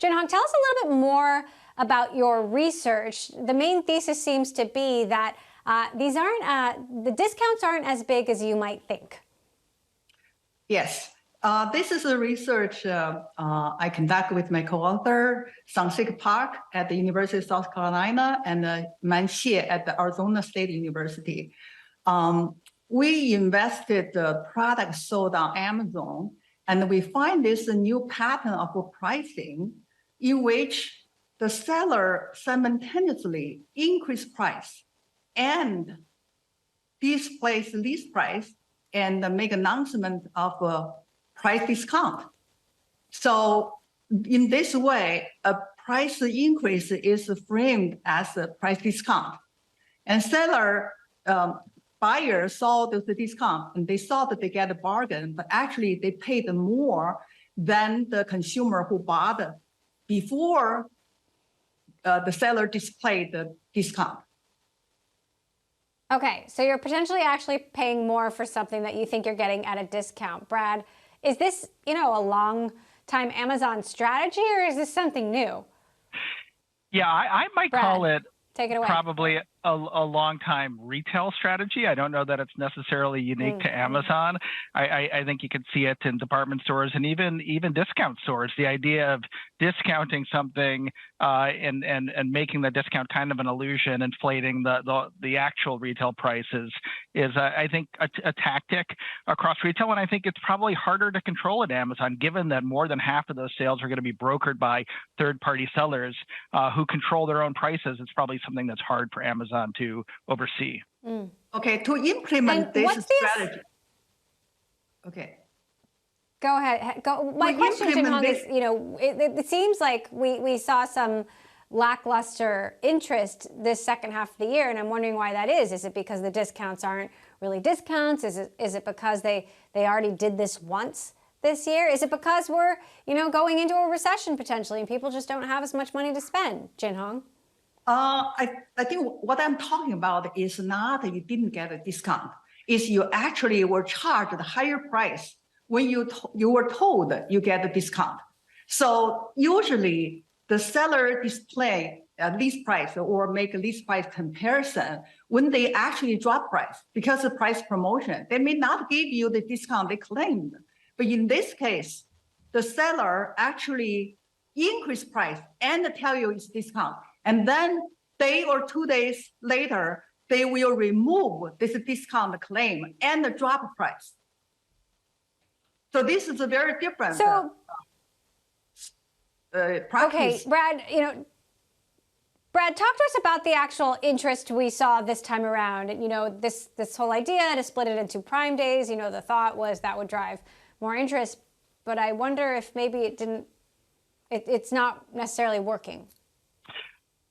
Jinhong, tell us a little bit more about your research. The main thesis seems to be that the discounts aren't as big as you might think. Yes. This is a research I conduct with my co-author, Sang-Sik Park at the University of South Carolina and Man Xie at the Arizona State University. We invested the product sold on Amazon, and we find this a new pattern of pricing in which the seller simultaneously increase price and displays list price and make announcement of a price discount. So in this way, a price increase is framed as a price discount. And buyer saw the discount and they saw that they get a bargain, but actually they paid more than the consumer who bought before the seller displayed the discount. Okay, so you're potentially actually paying more for something that you think you're getting at a discount. Brad, is this, a long time Amazon strategy, or is this something new? Yeah, I might Brad, call it take it away. Probably a long time retail strategy. I don't know that it's necessarily unique to Amazon. I think you can see it in department stores and even discount stores. The idea of discounting something and making the discount kind of an illusion, inflating the actual retail prices is I think a tactic across retail, and I think it's probably harder to control at Amazon, given that more than half of those sales are going to be brokered by third-party sellers who control their own prices. It's probably something that's hard for Amazon to oversee. Okay, to implement this strategy. Okay. Go ahead. My question, Jinhong, is, it seems like we saw some lackluster interest this second half of the year, and I'm wondering why that is. Is it because the discounts aren't really discounts? Is it because they already did this once this year? Is it because we're, going into a recession potentially and people just don't have as much money to spend, Jinhong? I think what I'm talking about is not you didn't get a discount. Is you actually were charged a higher price when you were told you get a discount. So usually the seller display a list price or make a list price comparison when they actually drop price because of price promotion. They may not give you the discount they claimed. But in this case, the seller actually increase price and tell you it's discount. And then day or 2 days later, they will remove this discount claim and drop price. So this is a very different practice. Okay, Brad, Brad, talk to us about the actual interest we saw this time around. And, this whole idea to split it into Prime days, the thought was that would drive more interest. But I wonder if maybe it's not necessarily working.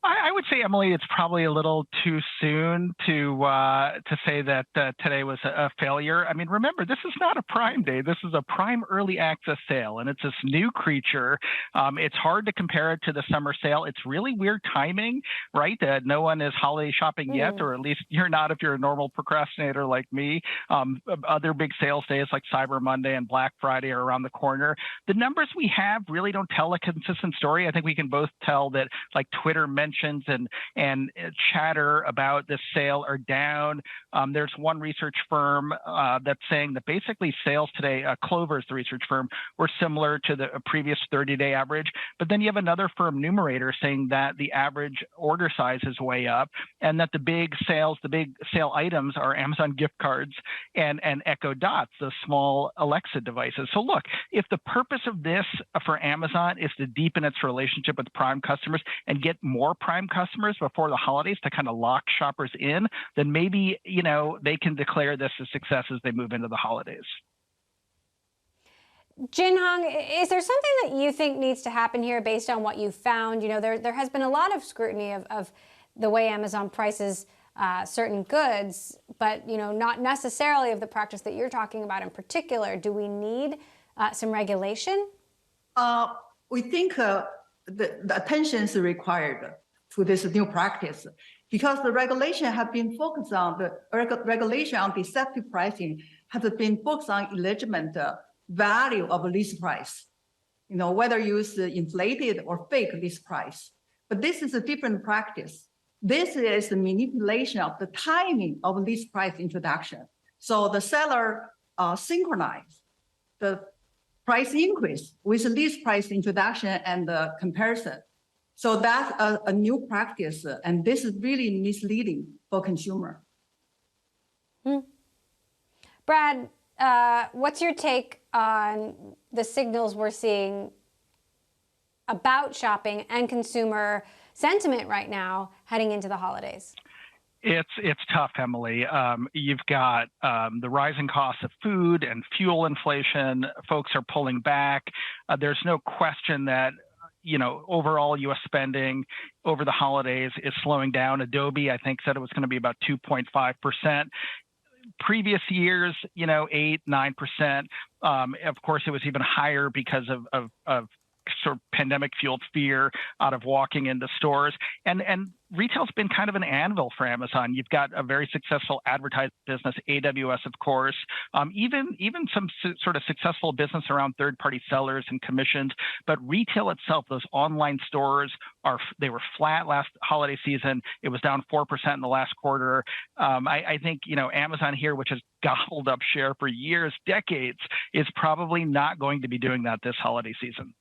I would say, Emily, it's probably a little too soon to say that today was a failure. I mean, remember, this is not a Prime Day. This is a Prime Early Access sale, and it's this new creature. It's hard to compare it to the summer sale. It's really weird timing, right? No one is holiday shopping yet, or at least you're not if you're a normal procrastinator like me. Other big sales days like Cyber Monday and Black Friday are around the corner. The numbers we have really don't tell a consistent story. I think we can both tell that, like, Twitter mentions and chatter about this sale are down. There's one research firm that's saying that basically sales today, Clover's the research firm, were similar to the previous 30-day average. But then you have another firm, Numerator, saying that the average order size is way up and that the big sale items are Amazon gift cards and Echo Dots, those small Alexa devices. So look, if the purpose of this for Amazon is to deepen its relationship with Prime customers and get more Prime customers before the holidays to kind of lock shoppers in, then maybe, they can declare this a success as they move into the holidays. Jinhong, is there something that you think needs to happen here based on what you found? There has been a lot of scrutiny of the way Amazon prices certain goods, but, not necessarily of the practice that you're talking about in particular. Do we need some regulation? We think the attention is required to this new practice because the regulation has been focused on regulation on deceptive pricing has been focused on illegitimate value of list price. whether you use the inflated or fake list price. But this is a different practice. This is the manipulation of the timing of list price introduction. So the seller synchronize the price increase with the list price introduction and the comparison. So that's a new practice, and this is really misleading for consumer. Brad, what's your take on the signals we're seeing about shopping and consumer sentiment right now heading into the holidays? It's tough, Emily. You've got the rising costs of food and fuel inflation. Folks are pulling back. There's no question that overall U.S. spending over the holidays is slowing down. Adobe, I think, said it was going to be about 2.5%. Previous years, 8, 9%. Of course, it was even higher because of sort of pandemic-fueled fear out of walking into stores. And retail's been kind of an anvil for Amazon. You've got a very successful advertising business, AWS, of course, even some sort of successful business around third-party sellers and commissions. But retail itself, those online stores, they were flat last holiday season. It was down 4% in the last quarter. I think, Amazon here, which has gobbled up share for years, decades, is probably not going to be doing that this holiday season.